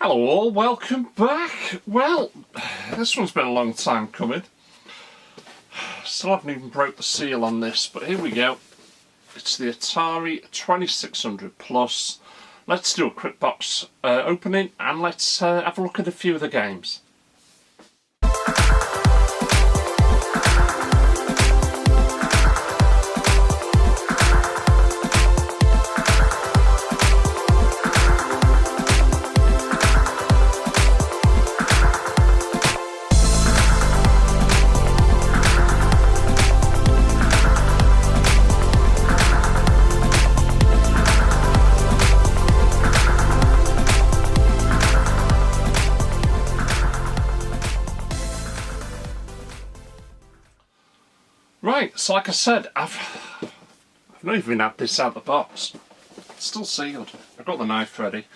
Hello all, welcome back. Well, this one's been a long time coming. Still haven't even broke the seal on this, but here we go. It's the Atari 2600 Plus. Let's do a quick box opening and let's have a look at a few of the games. Right, so like I said, I've not even had this out of the box. It's still sealed. I've got the knife ready.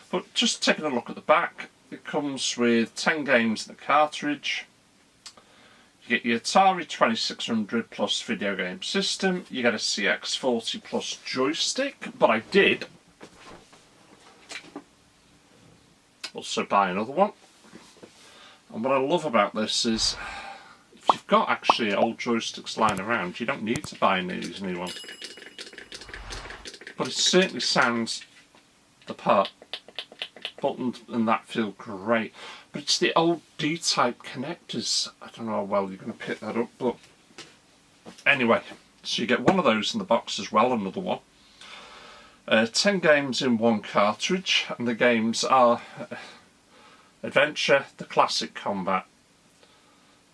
But just taking a look at the back, it comes with 10 games in the cartridge. You get your Atari 2600 Plus video game system. You get a CX40 Plus joystick, but I did also buy another one. And what I love about this is, if you've got actually old joysticks lying around, you don't need to buy these new ones. But it certainly sounds the part. Buttons and that feel great. But it's the old D-type connectors. I don't know how well you're going to pick that up, but anyway, so you get one of those in the box as well, another one. 10 games in one cartridge, and the games are Adventure, the Classic Combat,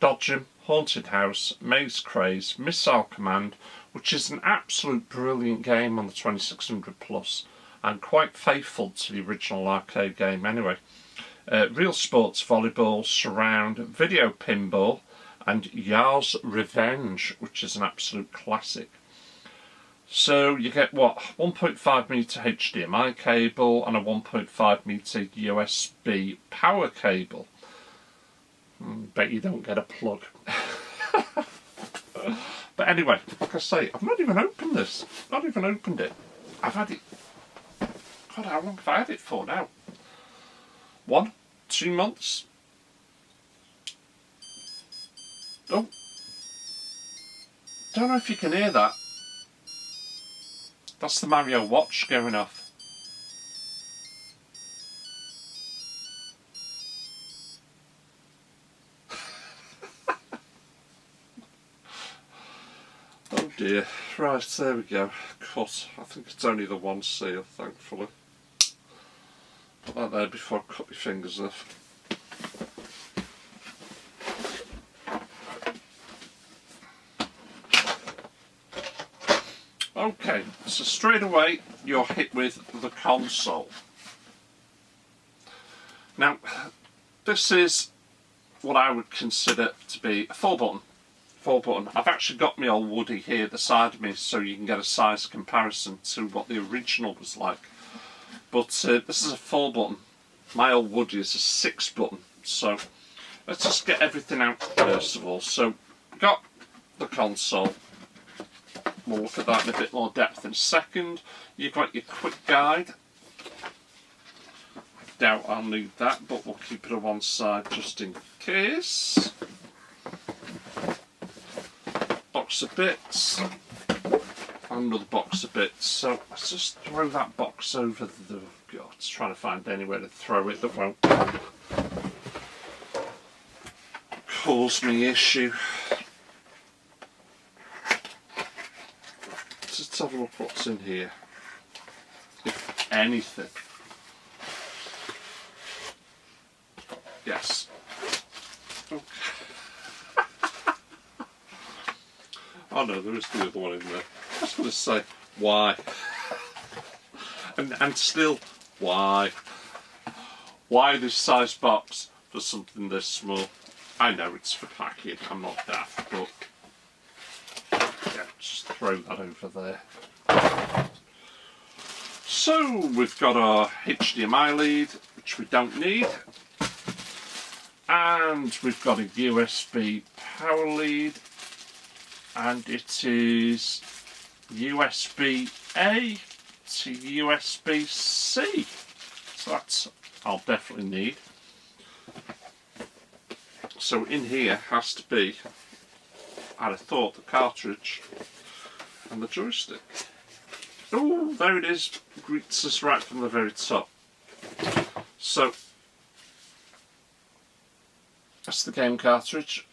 Dodgem, Haunted House, Maze Craze, Missile Command, which is an absolute brilliant game on the 2600 Plus and quite faithful to the original arcade game anyway. Real Sports Volleyball, Surround, Video Pinball and Yar's Revenge, which is an absolute classic. So you get what, 1.5 meter HDMI cable and a 1.5 meter USB power cable. Bet you don't get a plug. But anyway, like I say, I've not even opened this. Not even opened it. I've had it. God, how long have I had it for now? 1, 2 months? Oh. Don't know if you can hear that. That's the Mario watch going off. Oh dear. Right, there we go. Cut. I think it's only the one seal, thankfully. Put that there before I cut my fingers off. Okay, so straight away you're hit with the console. Now, this is what I would consider to be a 4-button. I've actually got my old Woody here at the side of me so you can get a size comparison to what the original was like. But this is a 4-button. My old Woody is a 6-button. So let's just get everything out first of all. So we've got the console. We'll look at that in a bit more depth in a second. You've got your quick guide. I doubt I'll need that, but we'll keep it on one side just in case. Box of bits, another box of bits. So let's just throw that box over the. God, it's trying to find anywhere to throw it that won't cause me issue. Let's have a look what's in here, if anything. Yes. Okay. Oh no, there is the other one in there. I was going to say, why? and still, why? Why this size box for something this small? I know it's for packing, I'm not daft, but yeah, just throw that over there. So we've got our HDMI lead, which we don't need. And we've got a USB power lead. And it is USB-A to USB-C. So that's I'll definitely need. So in here has to be, I'd have thought, the cartridge and the joystick. Oh, there it is. Greets us right from the very top. So that's the game cartridge,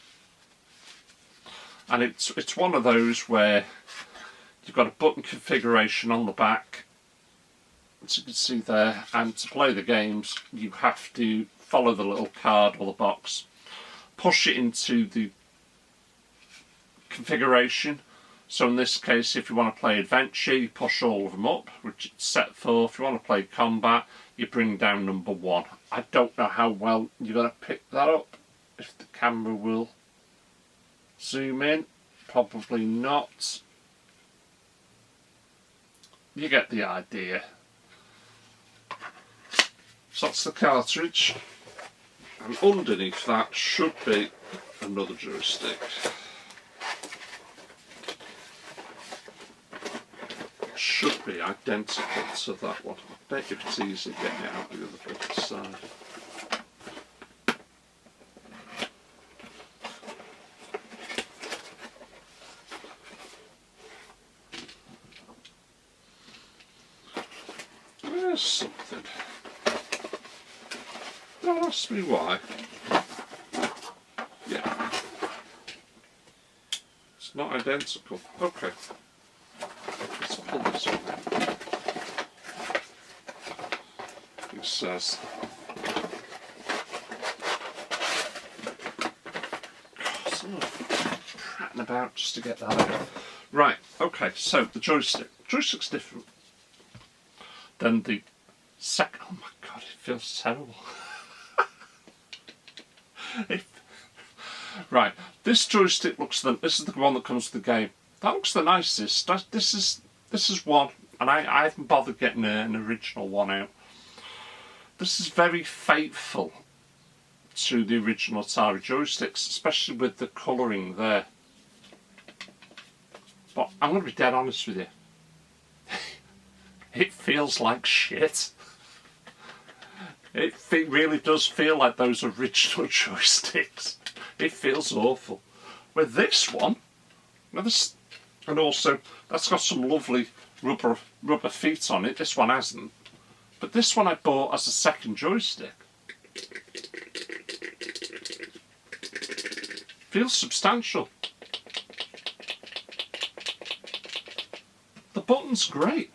and it's one of those where you've got a button configuration on the back, as you can see there, and to play the games you have to follow the little card or the box, push it into the configuration. So in this case, if you want to play adventure, you push all of them up, which it's set for. If you want to play combat, you bring down number 1. I don't know how well you're going to pick that up, if the camera will zoom in. Probably not. You get the idea. So that's the cartridge, and underneath that should be another joystick. Should be identical to that one. I bet you it's easy getting it out the other side. There's something. Don't ask me why. Yeah. It's not identical. Okay. Let's pull this up. It says, prattling about just to get that out. Right, okay, so the joystick. Joystick's different than the second. Oh my god, it feels terrible. Right, this joystick looks this is the one that comes with the game. That looks the nicest. This is one, and I haven't bothered getting an original one out. This is very faithful to the original Atari joysticks, especially with the colouring there. But I'm going to be dead honest with you. It feels like shit. It really does feel like those original joysticks. It feels awful. With this one, and also that's got some lovely rubber feet on it. This one hasn't. But this one I bought as a second joystick. Feels substantial. The button's great.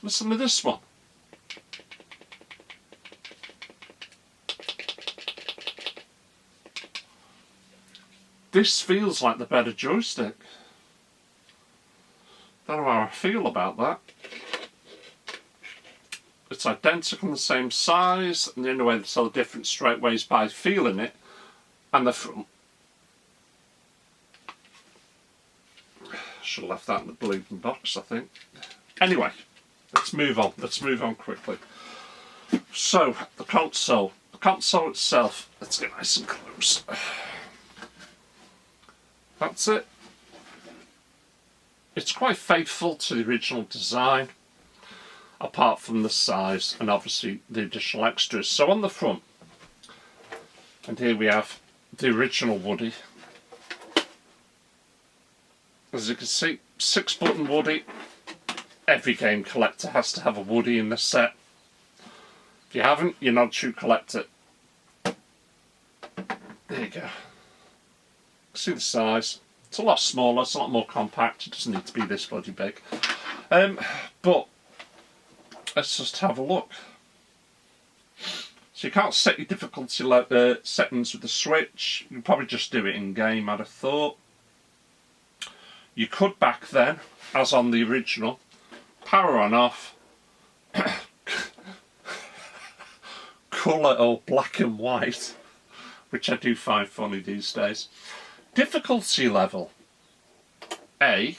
Listen to this one. This feels like the better joystick. Don't know how I feel about that. It's identical in the same size, and the only way they tell the difference straight away is by feeling it. And the front. Should have left that in the bleeding box, I think. Anyway, let's move on. Let's move on quickly. So, the console. The console itself. Let's get nice and close. That's it. It's quite faithful to the original design, apart from the size and obviously the additional extras. So on the front, and here we have the original Woody. As you can see, 6-button Woody. Every game collector has to have a Woody in the set. If you haven't, you're not a true collector. There you go. See the size. It's a lot smaller, it's a lot more compact. It doesn't need to be this bloody big. But let's just have a look. So you can't set your difficulty settings with the Switch. You can probably just do it in game, I'd have thought. You could back then, as on the original, power on off, colour or black and white, which I do find funny these days. Difficulty level, A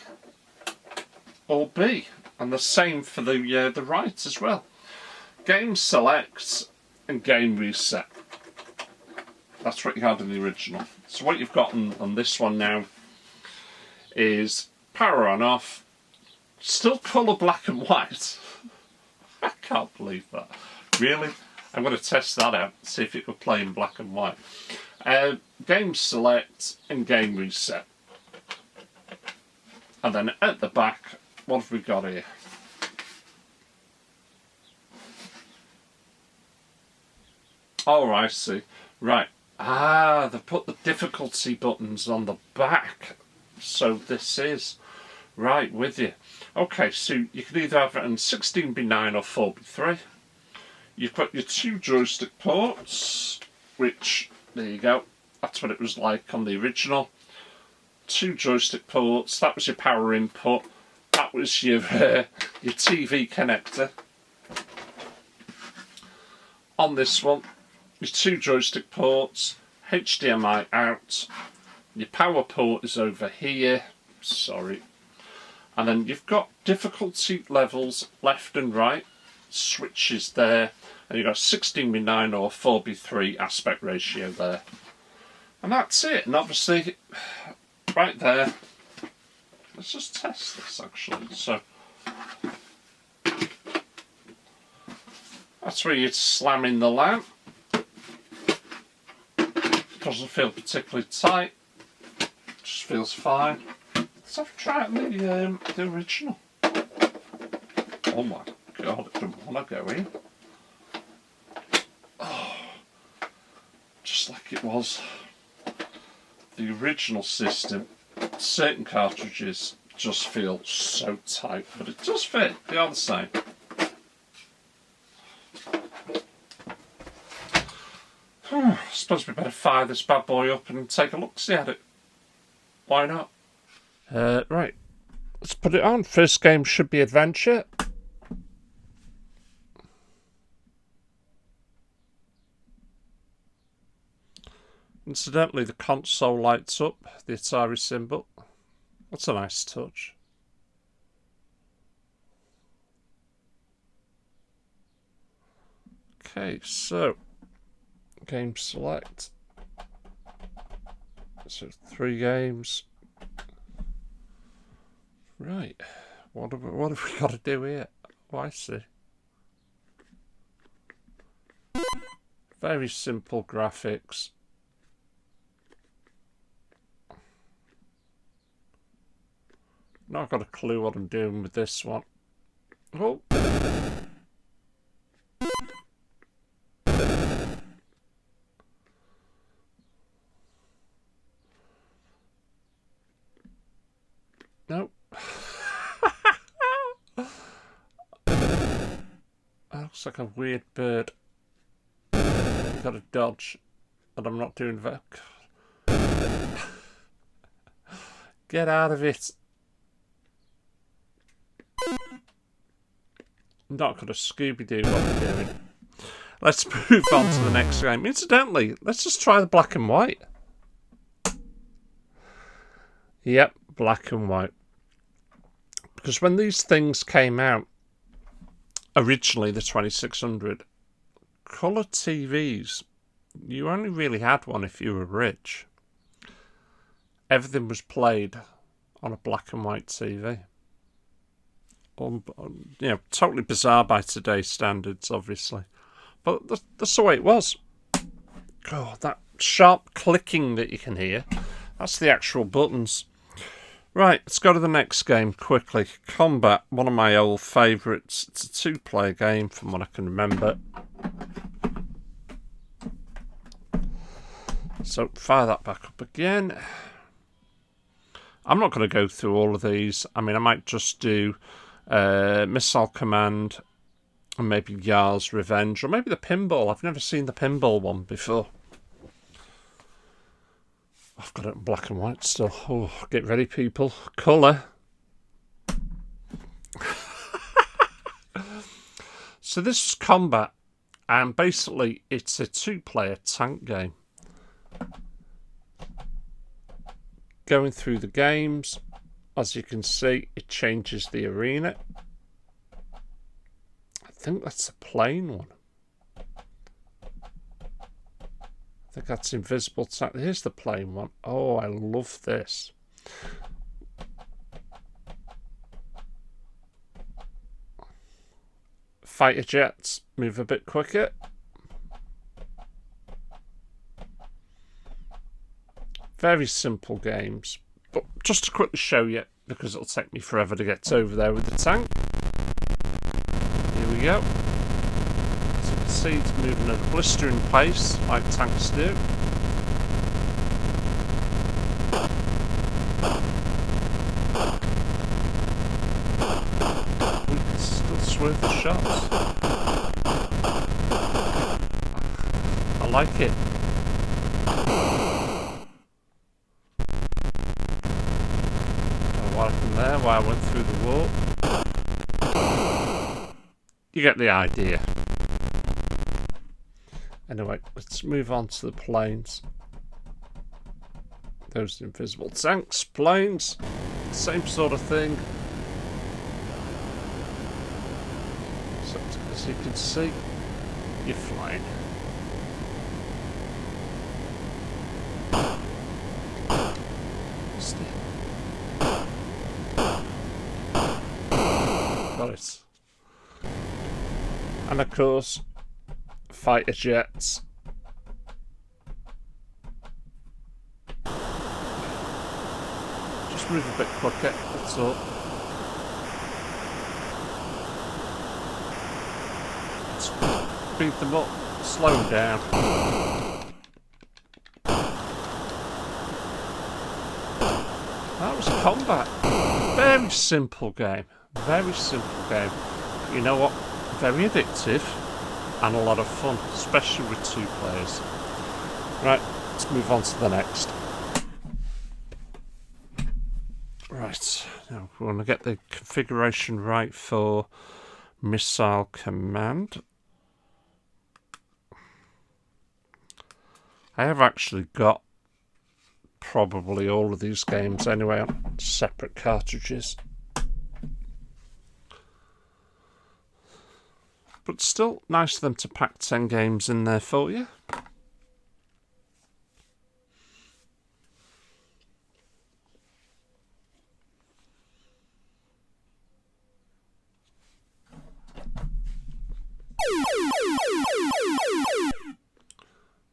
or B, and the same for the right as well. Game select and game reset. That's what you had in the original. So what you've got on this one now is power on off, still colour black and white. I can't believe that. Really? I'm going to test that out, see if it will play in black and white. Game select and game reset. And then at the back, what have we got here? Oh, I see. Right. Ah, they've put the difficulty buttons on the back. So this is... Right, with you. Okay, so you can either have it on 16:9 or 4:3. You've got your 2 joystick ports, which, there you go, that's what it was like on the original. 2 joystick ports, that was your power input, that was your TV connector. On this one, your 2 joystick ports, HDMI out, your power port is over here, sorry. And then you've got difficulty levels left and right, switches there, and you've got 16:9 or 4:3 aspect ratio there. And that's it, and obviously, right there, let's just test this actually. So, that's where you'd slam in the lamp. Doesn't feel particularly tight, just feels fine. Let's have a try out the original. Oh my god, I don't want to go in. Oh, just like it was. The original system, certain cartridges just feel so tight, but it does fit, they are the same. I suppose we better fire this bad boy up and take a look-see at it. Why not? Right, let's put it on. First game should be Adventure. Incidentally, the console lights up, the Atari symbol. That's a nice touch. Okay, so game select. So 3 games. Right, what have we got to do here? Oh, I see. Very simple graphics. Not got a clue what I'm doing with this one. Oh. Nope. That looks like a weird bird. Got to dodge, and I'm not doing that. Get out of it. I'm not going to Scooby-Doo what I'm doing. Let's move on to the next game. Incidentally, let's just try the black and white. Yep, black and white. Because when these things came out, originally the 2600, colour TVs, you only really had one if you were rich. Everything was played on a black and white TV. You know, totally bizarre by today's standards, obviously. But that's the way it was. Oh, that sharp clicking that you can hear, that's the actual buttons. Right, let's go to the next game quickly. Combat, one of my old favourites. It's a 2-player game from what I can remember. So fire that back up again. I'm not going to go through all of these. I mean, I might just do Missile Command and maybe Yar's Revenge, or maybe the Pinball. I've never seen the Pinball one before. I've got it in black and white still. Oh, get ready, people. Colour. So this is Combat, and basically it's a 2-player tank game. Going through the games, as you can see, it changes the arena. I think that's a plain one. I think that's Invisible Tank. Here's the plain one. Oh, I love this. Fighter jets move a bit quicker. Very simple games. But just to quickly show you, because it'll take me forever to get over there with the tank. Here we go. As you can see, it's moving at a blistering pace, like tanks do. We can still swerve the shots. I like it. What happened there? Why I went through the wall? You get the idea. Anyway, let's move on to the planes. Those invisible tanks, planes, same sort of thing. So, as you can see, you're flying. Got it. And of course, fighter jets. Just move a bit quicker, that's all. Speed them up, slow them down. That was combat. Very simple game. Very simple game. You know what? Very addictive and a lot of fun, especially with 2 players. Right, let's move on to the next. Right, now we want to get the configuration right for Missile Command. I have actually got probably all of these games anyway on separate cartridges. But still, nice of them to pack 10 games in there for you.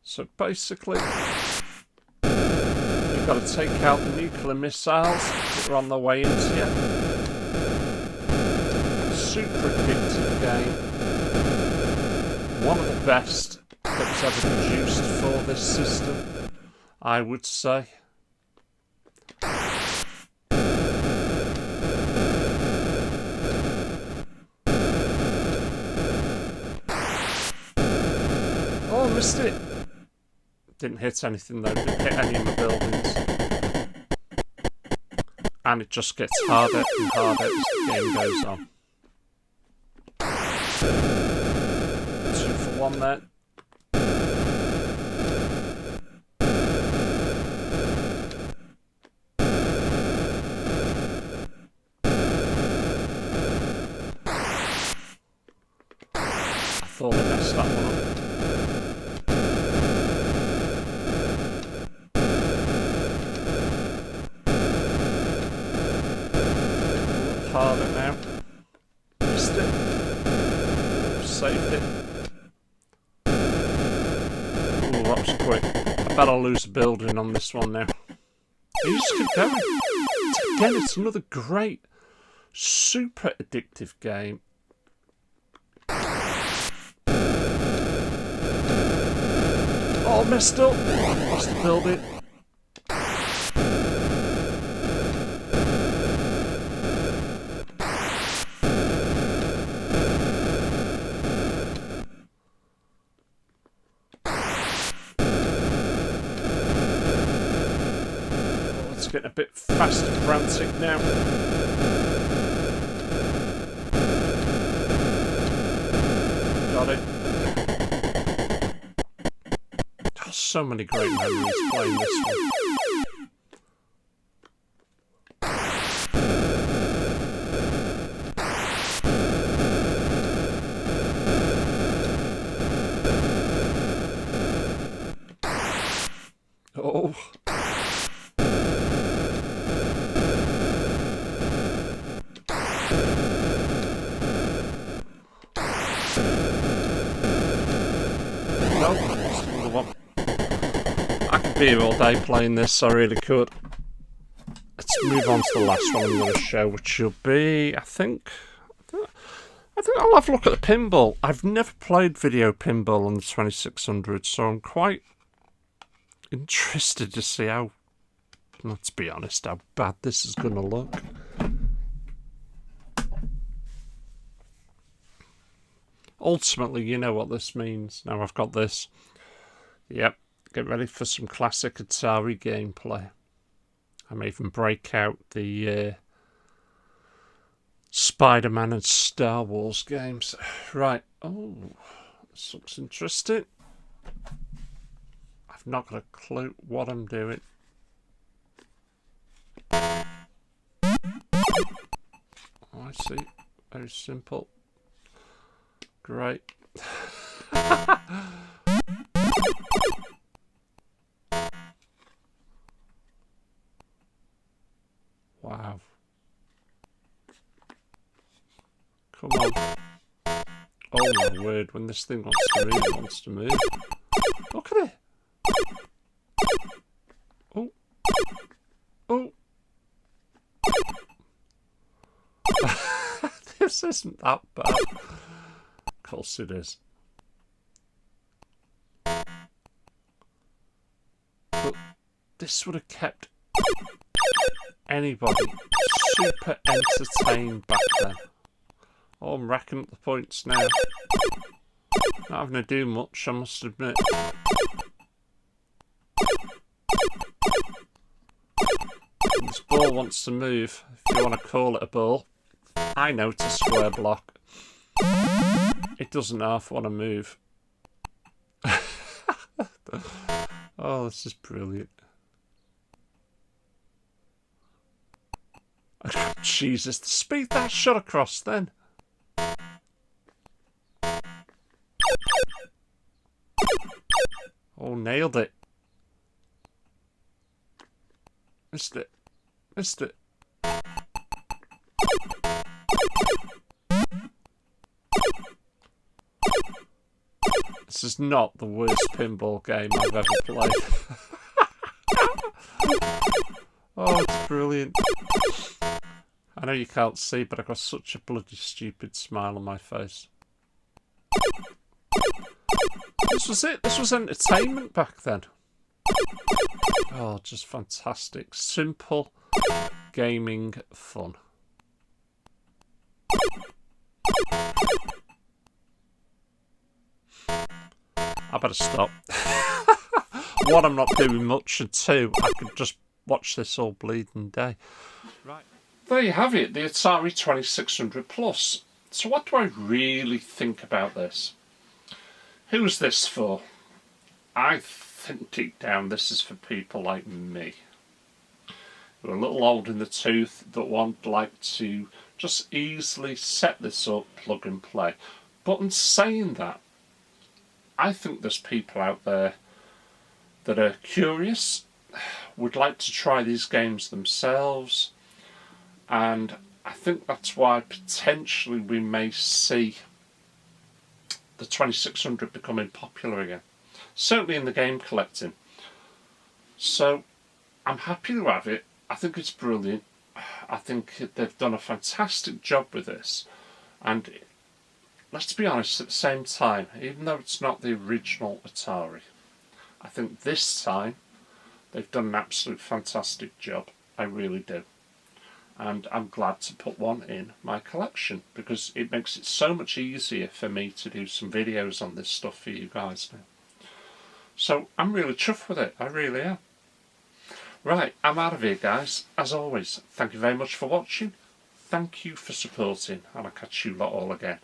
So basically, you've got to take out the nuclear missiles that are on their way into you. Super addictive game. One of the best that was ever produced for this system, I would say. Oh, missed it. Didn't hit anything though, didn't hit any of my buildings. And it just gets harder and harder as the game goes on. 2 for 1 there. I thought I messed that one up. Harder now. Missed it. Saved it. Oh, that was quick. I bet I'll lose a building on this one now. You just keep going. Again, it's another great, super addictive game. Oh, messed up. Lost the building. Getting a bit fast and frantic now. Got it. Oh, so many great memories playing this one. Oh. be here all day playing this, I really could. Let's move on to the last one I'm going to show, which will be, I think I'll have a look at the pinball. I've never played video pinball on the 2600, so I'm quite interested to see how, let's be honest, how bad this is going to look. Ultimately, you know what this means. Now I've got this. Yep, get ready for some classic Atari gameplay. I may even break out the Spider-Man and Star Wars games. Right. Oh, this looks interesting. I've not got a clue what I'm doing. Oh, I see. Very simple. Great. Wow. Come on. Oh my word, when this thing wants to move, it wants to move. Look at it. Oh. Oh. This isn't that bad. Of course it is. But this would have kept anybody super entertained back then. Oh, I'm racking up the points now. Not having to do much, I must admit. This ball wants to move, if you want to call it a ball. I know it's a square block. It doesn't half want to move. Oh, this is brilliant. Jesus, the speed that shot across then. Oh, nailed it. Missed it. Missed it. This is not the worst pinball game I've ever played. Oh, it's brilliant. I know you can't see, but I've got such a bloody stupid smile on my face. This was it. This was entertainment back then. Oh, just fantastic. Simple gaming fun. I better stop. One, I'm not doing much, and two, I could just watch this all bleeding day. Right. There you have it, the Atari 2600 Plus. So what do I really think about this? Who's this for? I think deep down this is for people like me, who are a little old in the tooth, that want like to just easily set this up, plug and play. But in saying that, I think there's people out there that are curious, would like to try these games themselves, and I think that's why potentially we may see the 2600 becoming popular again. Certainly in the game collecting. So I'm happy to have it. I think it's brilliant. I think they've done a fantastic job with this. And let's be honest, at the same time, even though it's not the original Atari, I think this time they've done an absolute fantastic job. I really do. And I'm glad to put one in my collection because it makes it so much easier for me to do some videos on this stuff for you guys now. So I'm really chuffed with it, I really am. Right, I'm out of here guys. As always, thank you very much for watching. Thank you for supporting, and I'll catch you lot all again.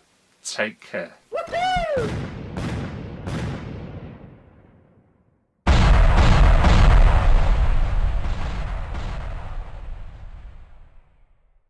Take care. Woohoo!